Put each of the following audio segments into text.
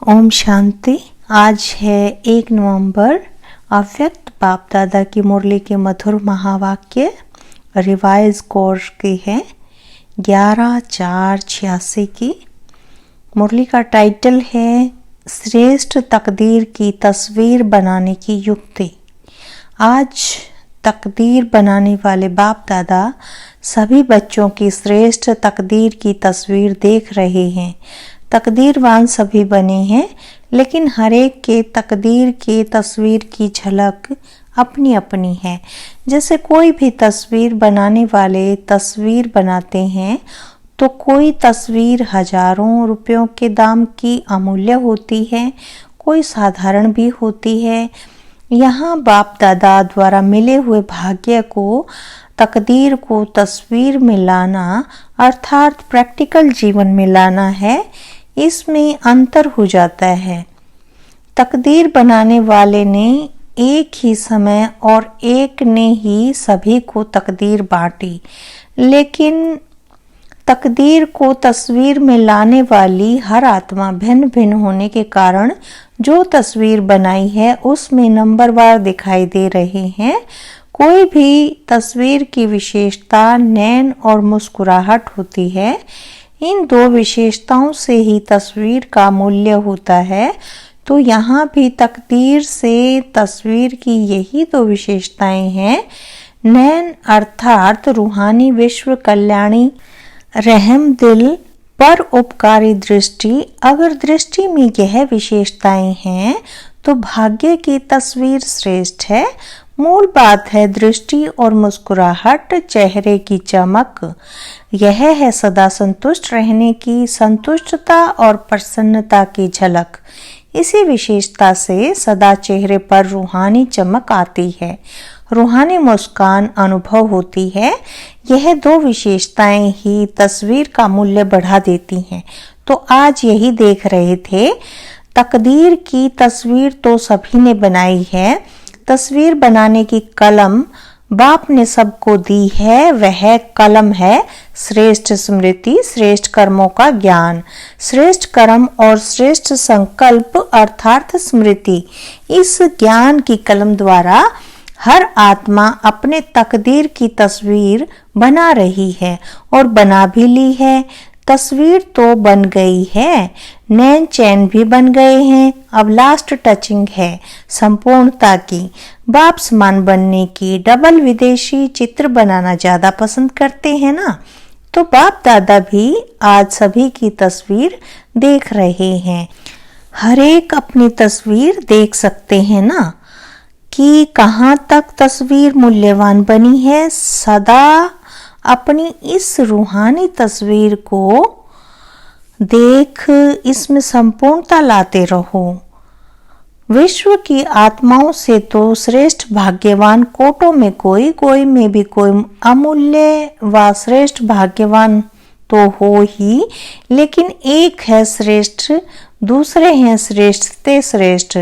ओम शांति। आज है 1 नवंबर। अव्यक्त बाप दादा की मुरली के मधुर महावाक्य रिवाइज कोर्स की है 11/4/86 की। मुरली का टाइटल है श्रेष्ठ तकदीर की तस्वीर बनाने की युक्ति। आज तकदीर बनाने वाले बाप दादा सभी बच्चों की श्रेष्ठ तकदीर की तस्वीर देख रहे हैं। तकदीरवान सभी बने हैं, लेकिन हर एक के तकदीर के तस्वीर की झलक अपनी अपनी है। जैसे कोई भी तस्वीर बनाने वाले तस्वीर बनाते हैं तो कोई तस्वीर हजारों रुपयों के दाम की अमूल्य होती है, कोई साधारण भी होती है। यहाँ बाप दादा द्वारा मिले हुए भाग्य को, तकदीर को तस्वीर में लाना अर्थात प्रैक्टिकल जीवन में लाना है। इसमें अंतर हो जाता है। तकदीर बनाने वाले ने एक ही समय और एक ने ही सभी को तकदीर बांटी, लेकिन तकदीर को तस्वीर में लाने वाली हर आत्मा भिन्न भिन्न होने के कारण जो तस्वीर बनाई है उसमें नंबरवार दिखाई दे रहे हैं। कोई भी तस्वीर की विशेषता नैन और मुस्कुराहट होती है। इन दो विशेषताओं से ही तस्वीर का मूल्य होता है। तो यहाँ भी तकदीर से तस्वीर की यही दो विशेषताएं हैं। नैन अर्थात रूहानी विश्व कल्याणी रहम दिल पर उपकारी दृष्टि। अगर दृष्टि में यह विशेषताएं हैं तो भाग्य की तस्वीर श्रेष्ठ है। मूल बात है दृष्टि और मुस्कुराहट, चेहरे की चमक। यह है सदा संतुष्ट रहने की संतुष्टता और प्रसन्नता की झलक। इसी विशेषता से सदा चेहरे पर रूहानी चमक आती है, रूहानी मुस्कान अनुभव होती है। यह दो विशेषताएं ही तस्वीर का मूल्य बढ़ा देती हैं। तो आज यही देख रहे थे। तकदीर की तस्वीर तो सभी ने बनाई है। तस्वीर बनाने की कलम बाप ने सबको दी है। वह कलम है श्रेष्ठ स्मृति, श्रेष्ठ कर्मों का ज्ञान, श्रेष्ठ कर्म और श्रेष्ठ संकल्प अर्थात स्मृति। इस ज्ञान की कलम द्वारा हर आत्मा अपने तकदीर की तस्वीर बना रही है और बना भी ली है। तस्वीर तो बन गई है, नैन चैन भी बन गए हैं। अब लास्ट टचिंग है संपूर्णता की, बाप समान बनने की। डबल विदेशी चित्र बनाना ज्यादा पसंद करते हैं ना, तो बाप दादा भी आज सभी की तस्वीर देख रहे हैं। हर एक अपनी तस्वीर देख सकते हैं ना कि कहाँ तक तस्वीर मूल्यवान बनी है। सदा अपनी इस रूहानी तस्वीर को देख इसमें संपूर्णता लाते रहो। विश्व की आत्माओं से तो श्रेष्ठ भाग्यवान कोटों में कोई, कोई में भी कोई अमूल्य व श्रेष्ठ भाग्यवान तो हो ही, लेकिन एक है श्रेष्ठ, दूसरे हैं श्रेष्ठ ते श्रेष्ठ।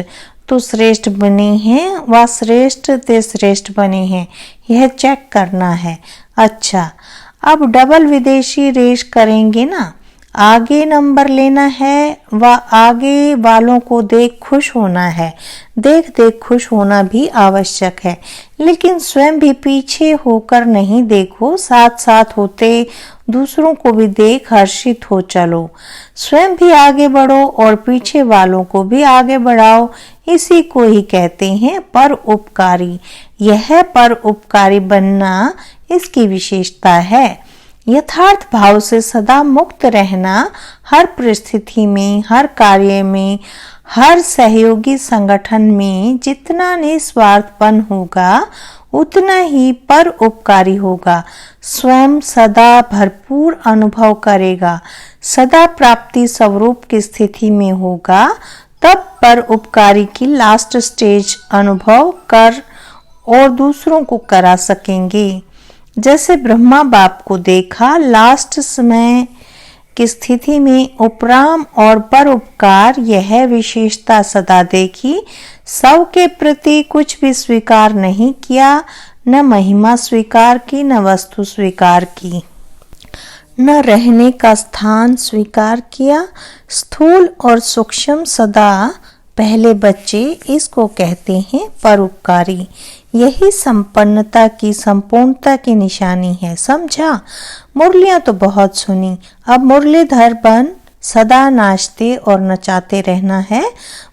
तो श्रेष्ठ बने हैं व श्रेष्ठ ते श्रेष्ठ बने हैं, यह चेक करना है। अच्छा, अब डबल विदेशी रेस करेंगे ना। आगे नंबर लेना है व आगे वालों को देख खुश होना है। देख देख खुश होना भी आवश्यक है, लेकिन स्वयं भी पीछे होकर नहीं देखो। साथ साथ होते दूसरों को भी देख हर्षित हो चलो। स्वयं भी आगे बढ़ो और पीछे वालों को भी आगे बढ़ाओ। इसी को ही कहते हैं पर उपकारी। यह पर उपकारी बनना इसकी विशेषता है। यथार्थ भाव से सदा मुक्त रहना। हर परिस्थिति में, हर कार्य में, हर सहयोगी संगठन में जितना निस्वार्थपन होगा उतना ही पर उपकारी होगा। स्वयं सदा भरपूर अनुभव करेगा, सदा प्राप्ति स्वरूप की स्थिति में होगा। तब पर उपकारी की लास्ट स्टेज अनुभव कर और दूसरों को करा सकेंगे। जैसे ब्रह्मा बाप को देखा, लास्ट समय की स्थिति में उपराम और परोपकार, यह विशेषता सदा देखी। सब के प्रति कुछ भी स्वीकार नहीं किया, न महिमा स्वीकार की न वस्तु स्वीकार की। न रहने का स्थान स्वीकार किया, स्थूल और सूक्ष्म सदा पहले बच्चे, इसको कहते हैं परोपकारी। यही संपन्नता की संपूर्णता की निशानी है, समझा। मुरलियां तो बहुत सुनी, अब मुरलीधर बन सदा नाचते और नचाते रहना है।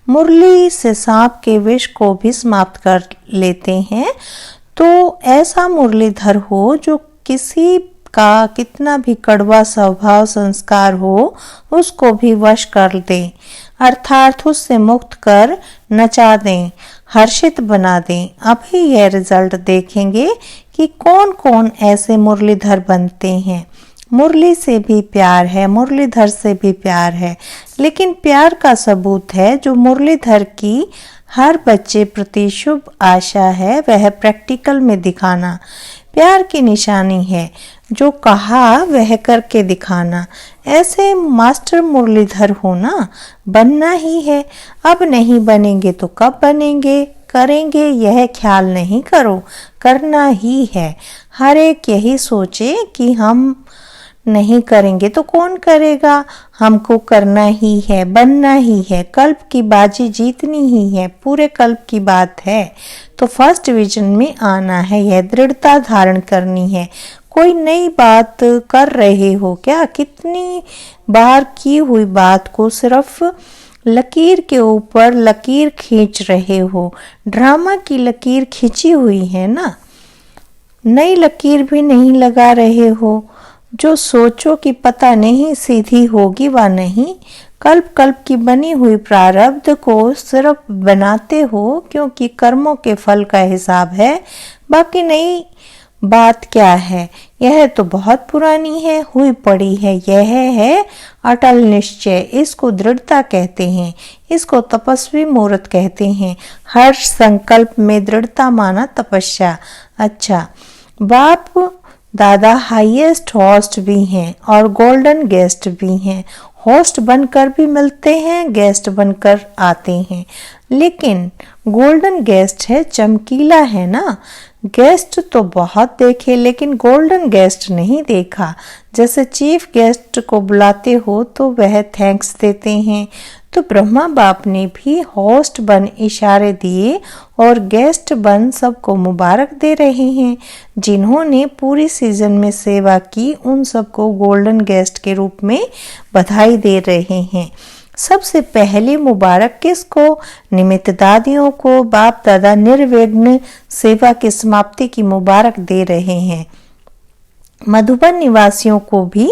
मुरली से सांप के विष को भी समाप्त कर लेते हैं। तो ऐसा मुरलीधर हो जो किसी का कितना भी कड़वा स्वभाव संस्कार हो उसको भी वश कर दे, अर्थात उससे मुक्त कर नचा दें, हर्षित बना दें। अभी यह रिजल्ट देखेंगे कि कौन कौन ऐसे मुरलीधर बनते हैं। मुरली से भी प्यार है, मुरलीधर से भी प्यार है, लेकिन प्यार का सबूत है जो मुरलीधर की हर बच्चे प्रति शुभ आशा है वह प्रैक्टिकल में दिखाना। प्यार की निशानी है जो कहा वह करके दिखाना। ऐसे मास्टर मुरलीधर होना बनना ही है। अब नहीं बनेंगे तो कब बनेंगे, करेंगे यह ख्याल नहीं करो, करना ही है। हर एक यही सोचे कि हम नहीं करेंगे तो कौन करेगा, हमको करना ही है, बनना ही है, कल्प की बाजी जीतनी ही है, पूरे कल्प की बात है तो फर्स्ट डिवीजन में आना है, यह दृढ़ता धारण करनी है। कोई नई बात कर रहे हो क्या, कितनी बार की हुई बात को सिर्फ लकीर के ऊपर लकीर खींच रहे हो। ड्रामा की लकीर खींची हुई है ना, नई लकीर भी नहीं लगा रहे हो। जो सोचो कि पता नहीं सीधी होगी व नहीं, कल्प कल्प की बनी हुई प्रारब्ध को सिर्फ बनाते हो क्योंकि कर्मों के फल का हिसाब है। बाकी नई बात क्या है, यह तो बहुत पुरानी है, हुई पड़ी है। यह है अटल निश्चय, इसको दृढ़ता कहते हैं, इसको तपस्वी मुहूर्त कहते हैं। हर संकल्प में दृढ़ता माना तपस्या। अच्छा, बाप दादा हाईएस्ट होस्ट भी हैं और गोल्डन गेस्ट भी हैं। होस्ट बनकर भी मिलते हैं, गेस्ट बनकर आते हैं, लेकिन गोल्डन गेस्ट है, चमकीला है ना। गेस्ट तो बहुत देखे लेकिन गोल्डन गेस्ट नहीं देखा। जैसे चीफ गेस्ट को बुलाते हो तो वह थैंक्स देते हैं, तो ब्रह्मा बाप ने भी होस्ट बन इशारे दिए और गेस्ट बन सबको मुबारक दे रहे हैं। जिन्होंने पूरी सीजन में सेवा की उन सबको गोल्डन गेस्ट के रूप में बधाई दे रहे हैं। सबसे पहले मुबारक किसको, निमित्त दादियों को। बाप दादा निर्विघ्न सेवा की समाप्ति की मुबारक दे रहे हैं। मधुबन निवासियों को भी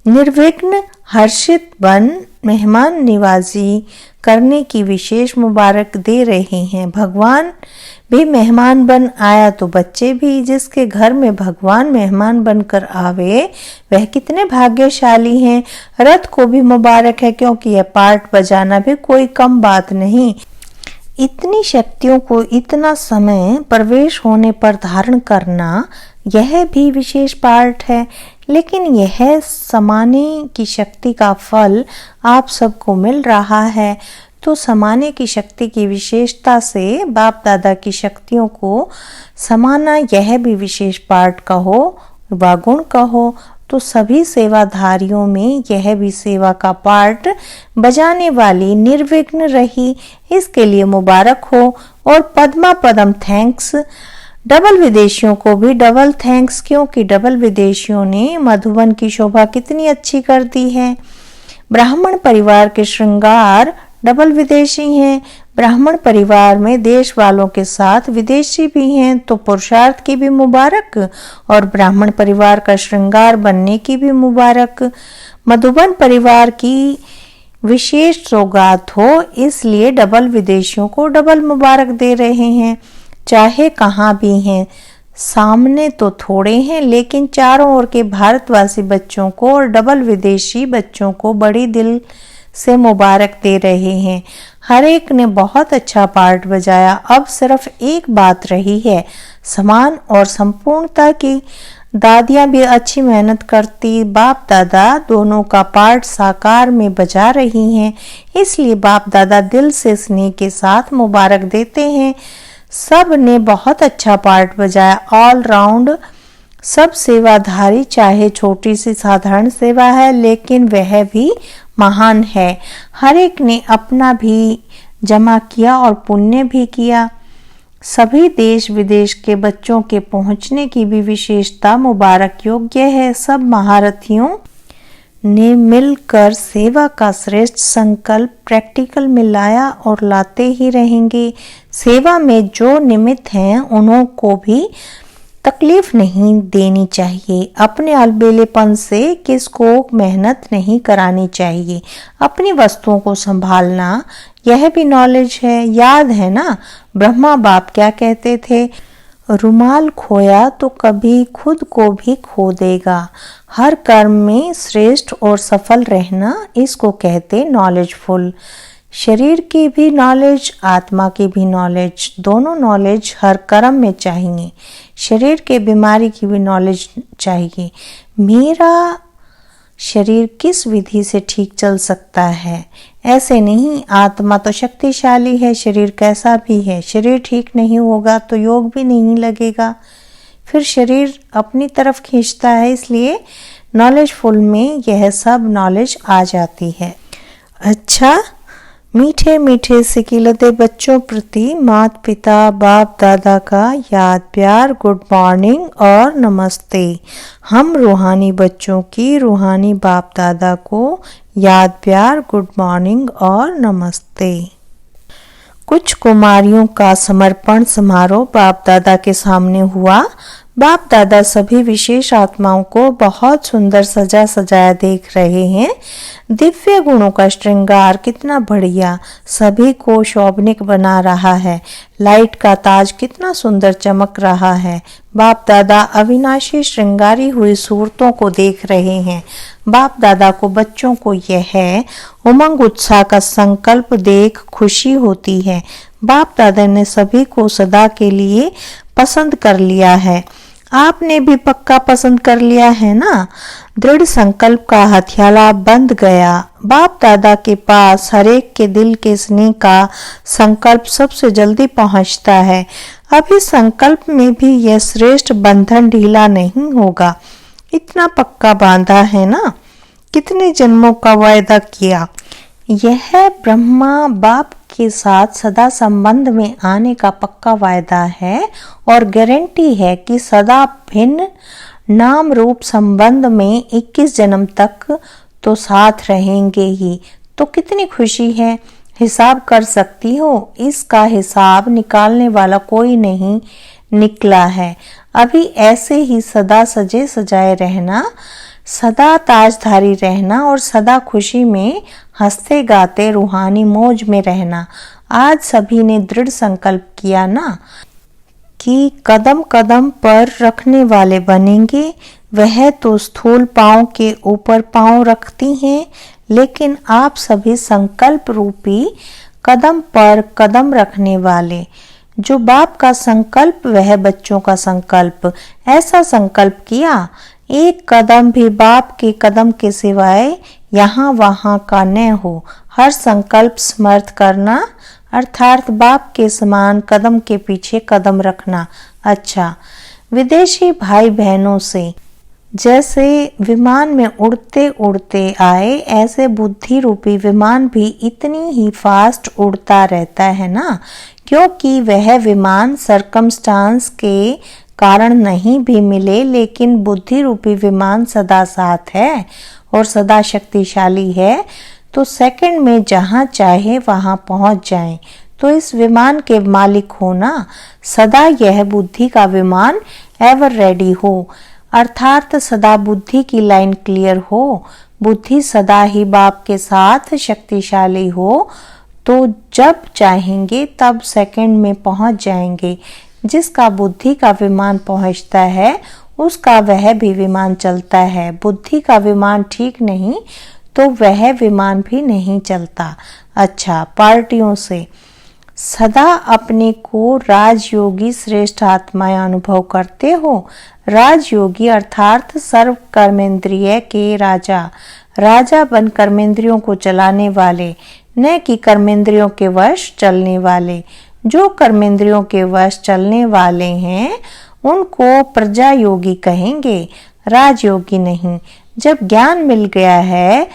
निर्विघ्न हर्षित बन मेहमान निवाजी करने की विशेष मुबारक दे रहे हैं। भगवान भी मेहमान बन आया तो बच्चे भी, जिसके घर में भगवान मेहमान बनकर आवे वह कितने भाग्यशाली हैं। रथ को भी मुबारक है क्योंकि यह पार्ट बजाना भी कोई कम बात नहीं। इतनी शक्तियों को इतना समय प्रवेश होने पर धारण करना यह भी विशेष पार्ट है, लेकिन यह समाने की शक्ति का फल आप सबको मिल रहा है। तो समाने की शक्ति की विशेषता से बाप दादा की शक्तियों को समाना यह भी विशेष पार्ट कहो व गुण कहो, तो सभी सेवाधारियों में यह भी सेवा का पार्ट बजाने वाली निर्विघ्न रही, इसके लिए मुबारक हो। और पद्मा पदम थैंक्स। डबल विदेशियों को भी डबल थैंक्स, क्योंकि डबल विदेशियों ने मधुबन की शोभा कितनी अच्छी कर दी है। ब्राह्मण परिवार के श्रृंगार डबल विदेशी हैं। ब्राह्मण परिवार में देश वालों के साथ विदेशी भी हैं, तो पुरुषार्थ की भी मुबारक और ब्राह्मण परिवार का श्रृंगार बनने की भी मुबारक। मधुबन परिवार की विशेष सौगात हो, इसलिए डबल विदेशियों को डबल मुबारक दे रहे हैं। चाहे कहाँ भी हैं, सामने तो थोड़े हैं लेकिन चारों ओर के भारतवासी बच्चों को और डबल विदेशी बच्चों को बड़ी दिल से मुबारक दे रहे हैं। हर एक ने बहुत अच्छा पार्ट बजाया। अब सिर्फ एक बात रही है, समान और संपूर्णता की। दादियां भी अच्छी मेहनत करती, बाप दादा दोनों का पार्ट साकार में बजा रही हैं, इसलिए बाप दादा दिल से स्नेह के साथ मुबारक देते हैं। सब ने बहुत अच्छा पार्ट बजाया। ऑल राउंड सब सेवाधारी चाहे छोटी सी साधारण सेवा है, लेकिन वह भी महान है। हर एक ने अपना भी जमा किया और पुण्य भी किया। सभी देश विदेश के बच्चों के पहुंचने की भी विशेषता मुबारक योग्य है। सब महारथियों ने मिलकर सेवा का श्रेष्ठ संकल्प प्रैक्टिकल में लाया और लाते ही रहेंगे। सेवा में जो निमित्त हैं उन्हों को भी तकलीफ नहीं देनी चाहिए। अपने अलबेलेपन से किसको मेहनत नहीं करानी चाहिए। अपनी वस्तुओं को संभालना यह भी नॉलेज है। याद है ना ब्रह्मा बाप क्या कहते थे? रुमाल खोया तो कभी खुद को भी खो देगा। हर कर्म में श्रेष्ठ और सफल रहना, इसको कहते नॉलेजफुल। शरीर की भी नॉलेज, आत्मा की भी नॉलेज, दोनों नॉलेज हर कर्म में चाहिए। शरीर के बीमारी की भी नॉलेज चाहिए। मेरा शरीर किस विधि से ठीक चल सकता है, ऐसे नहीं। आत्मा तो शक्तिशाली है, शरीर कैसा भी है। शरीर ठीक नहीं होगा तो योग भी नहीं लगेगा, फिर शरीर अपनी तरफ खींचता है। इसलिए नॉलेजफुल में यह सब नॉलेज आ जाती है। अच्छा, मीठे मीठे सिकिलते बच्चों प्रति माता पिता बाप दादा का याद प्यार, गुड मॉर्निंग और नमस्ते। हम रूहानी बच्चों की रूहानी बाप दादा को याद प्यार, गुड मॉर्निंग और नमस्ते। कुछ कुमारियों का समर्पण समारोह बाप दादा के सामने हुआ। बाप दादा सभी विशेष आत्माओं को बहुत सुंदर सजा सजाया देख रहे हैं। दिव्य गुणों का श्रृंगार कितना बढ़िया, सभी को शोभनिक बना रहा है। लाइट का ताज कितना सुंदर चमक रहा है। बाप दादा अविनाशी श्रृंगारी हुई सूरतों को देख रहे हैं। बाप दादा को बच्चों को यह उमंग उत्साह का संकल्प देख खुशी होती है। बाप दादा ने सभी को सदा के लिए पसंद कर लिया है। आपने भी पक्का पसंद कर लिया है ना? दृढ़ संकल्प का हथियाला बंध गया। बाप दादा के पास हरेक के दिल के स्नेह का संकल्प सबसे जल्दी पहुंचता है। अभी संकल्प में भी यह श्रेष्ठ बंधन ढीला नहीं होगा। इतना पक्का बांधा है ना, कितने जन्मों का वायदा किया। यह ब्रह्मा बाप के साथ सदा संबंध में आने का पक्का वायदा है और गारंटी है कि सदा भिन्न नाम रूप संबंध में 21 जन्म तक तो साथ रहेंगे ही। तो कितनी खुशी है। हिसाब कर सकती हो? इसका हिसाब निकालने वाला कोई नहीं निकला है। अभी ऐसे ही सदा सजे सजाए रहना, सदा ताजधारी रहना और सदा खुशी में हंसते गाते रूहानी मौज में रहना। आज सभी ने दृढ़ संकल्प किया ना कि कदम कदम पर रखने वाले बनेंगे। वह तो स्थूल पांव के ऊपर पांव रखती हैं, लेकिन आप सभी संकल्प रूपी कदम पर कदम रखने वाले। जो बाप का संकल्प वह बच्चों का संकल्प। ऐसा संकल्प किया, एक कदम भी बाप के कदम के सिवाय यहाँ वहाँ का न हो। हर संकल्प समर्थ करना अर्थात बाप के समान कदम के पीछे कदम रखना। अच्छा, विदेशी भाई बहनों से जैसे विमान में उड़ते उड़ते आए, ऐसे बुद्धि रूपी विमान भी इतनी ही फास्ट उड़ता रहता है ना, क्योंकि वह विमान सरकमस्टांस के कारण नहीं भी मिले, लेकिन बुद्धि रूपी विमान सदा साथ है और सदा शक्तिशाली है। तो सेकंड में जहां चाहे वहां पहुंच जाएं। तो इस विमान के मालिक होना, सदा यह बुद्धि का विमान एवर रेडी हो, अर्थात सदा बुद्धि की लाइन क्लियर हो। बुद्धि सदा ही बाप के साथ शक्तिशाली हो, तो जब चाहेंगे तब सेकंड में पहुंच जाएंगे। जिसका बुद्धि का विमान पहुंचता है उसका वह भी विमान चलता है। बुद्धि का विमान ठीक नहीं तो वह विमान भी नहीं चलता। अच्छा, पार्टियों से सदा अपने को राजयोगी श्रेष्ठ आत्माएं अनुभव करते हो। राजयोगी अर्थात सर्व कर्मेंद्रिय के राजा। राजा बन कर्मेंद्रियों को चलाने वाले, न कि कर्मेंद्रियों के वश चलने वाले। जो कर्मेंद्रियों के वश चलने वाले हैं उनको प्रजा योगी कहेंगे, राजयोगी नहीं। जब ज्ञान मिल गया है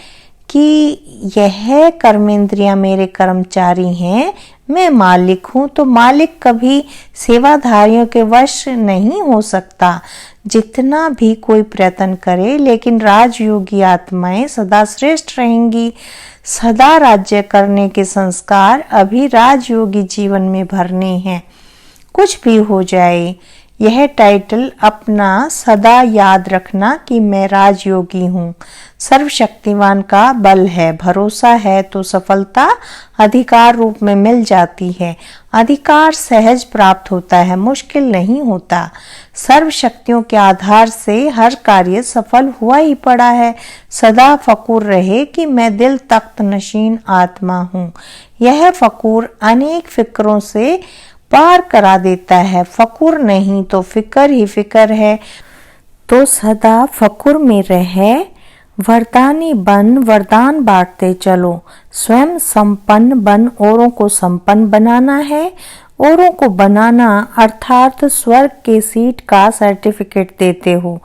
कि यह कर्मेंद्रियां मेरे कर्मचारी हैं, मैं मालिक हूं, तो मालिक कभी सेवाधारियों के वश नहीं हो सकता, जितना भी कोई प्रयत्न करे। लेकिन राजयोगी आत्माएं सदा श्रेष्ठ रहेंगी। सदा राज्य करने के संस्कार अभी राजयोगी जीवन में भरने हैं। कुछ भी हो जाए, यह टाइटल अपना सदा याद रखना कि मैं राजयोगी हूँ। सर्वशक्तिमान का बल है, भरोसा है तो सफलता अधिकार रूप में मिल जाती है। अधिकार सहज प्राप्त होता है, मुश्किल नहीं होता। सर्व शक्तियों के आधार से हर कार्य सफल हुआ ही पड़ा है। सदा फकूर रहे कि मैं दिल तख्त नशीन आत्मा हूँ। यह फकूर अनेक फिक्रों से पार करा देता है। फकूर नहीं तो फिक्र ही फिक्र है, तो सदा फकूर में रहे। वरदानी बन, वरदान बांटते चलो। स्वयं संपन्न बन, औरों को संपन्न बनाना है। औरों को बनाना अर्थात स्वर्ग के सीट का सर्टिफिकेट देते हो,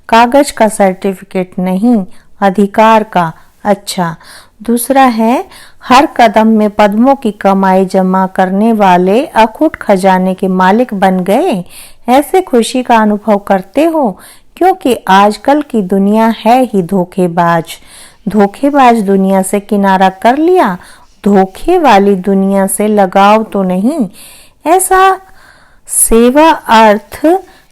कागज का सर्टिफिकेट नहीं, अधिकार का। अच्छा, दूसरा है, हर कदम में पद्मों की कमाई जमा करने वाले अखुट खजाने के मालिक बन गए। ऐसे खुशी का अनुभव करते हो, क्योंकि आजकल की दुनिया है ही धोखेबाज। धोखेबाज दुनिया से किनारा कर लिया, धोखे वाली दुनिया से लगाव तो नहीं। ऐसा सेवा अर्थ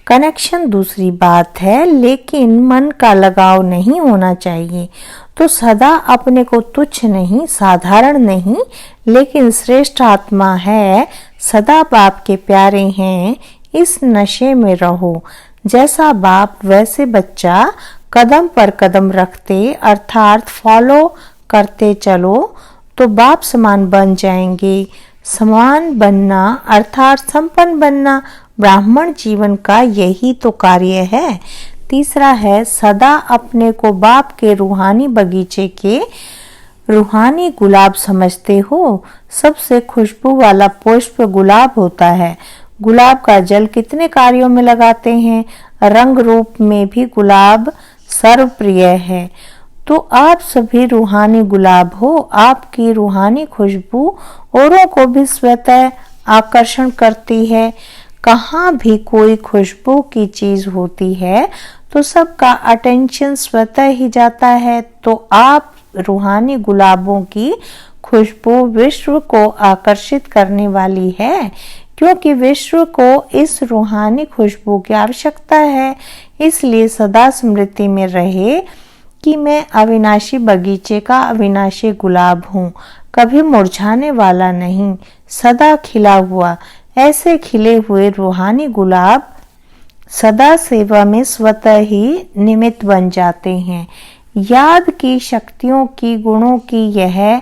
कनेक्शन दूसरी बात है, लेकिन मन का लगाव नहीं होना चाहिए। तो सदा अपने को तुच्छ नहीं, साधारण नहीं, लेकिन श्रेष्ठ आत्मा है। सदा बाप के प्यारे हैं, इस नशे में रहो। जैसा बाप वैसे बच्चा, कदम पर कदम रखते अर्थात फॉलो करते चलो तो बाप समान बन जाएंगे। समान बनना अर्थात संपन्न बनना ब्राह्मण जीवन का यही तो कार्य है। तीसरा है, सदा अपने को बाप के रूहानी बगीचे के रूहानी गुलाब समझते हो। सबसे खुशबू वाला पुष्प गुलाब होता है। गुलाब का जल कितने कार्यों में लगाते हैं, रंग रूप में भी गुलाब सर्वप्रिय है। तो आप सभी रूहानी गुलाब हो। आपकी रूहानी खुशबू औरों को भी स्वतः आकर्षण करती है। कहाँ भी कोई खुशबू की चीज होती है तो सबका अटेंशन स्वतः ही जाता है। तो आप रूहानी गुलाबों की खुशबू विश्व को आकर्षित करने वाली है, क्योंकि विश्व को इस रूहानी खुशबू की आवश्यकता है। इसलिए सदा स्मृति में रहे कि मैं अविनाशी बगीचे का अविनाशी गुलाब हूँ, कभी मुरझाने वाला नहीं, सदा खिला हुआ। ऐसे खिले हुए रूहानी गुलाब सदा सेवा में स्वतः ही निमित्त बन जाते हैं। याद की शक्तियों की गुणों की यह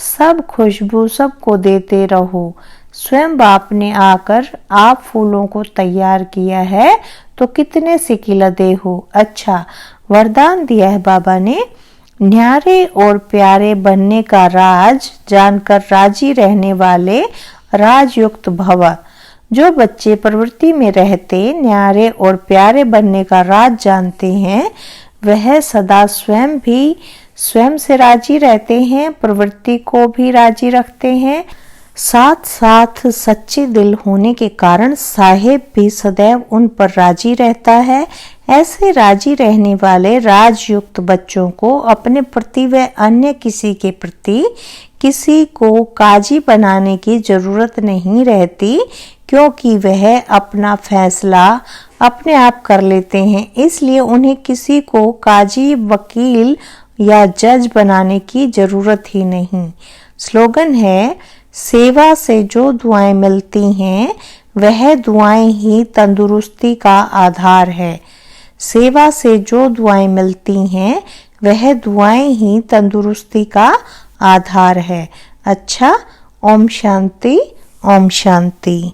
सब खुशबू सबको देते रहो। स्वयं बाप ने आकर आप फूलों को तैयार किया है तो कितने से खिलते हो। अच्छा, वरदान दिया है बाबा ने, न्यारे और प्यारे बनने का राज जानकर राजी रहने वाले राजयुक्त भव। जो बच्चे प्रवृत्ति में रहते न्यारे और प्यारे बनने का राज जानते हैं, वह सदा स्वयं से राजी रहते हैं, प्रवृत्ति को भी राजी रखते हैं। साथ साथ सच्चे दिल होने के कारण साहेब भी सदैव उन पर राजी रहता है। ऐसे राजी रहने वाले राजयुक्त बच्चों को अपने प्रति व अन्य किसी के प्रति किसी को काजी बनाने की जरूरत नहीं रहती, क्योंकि वह अपना फैसला अपने आप कर लेते हैं। इसलिए उन्हें किसी को काजी, वकील या जज बनाने की जरूरत ही नहीं। स्लोगन है, सेवा से जो दुआएं मिलती हैं वह दुआएं ही तंदुरुस्ती का आधार है। सेवा से जो दुआएं मिलती हैं वह दुआएं ही तंदुरुस्ती का आधार है। अच्छा, ओम शांति, ओम शांति।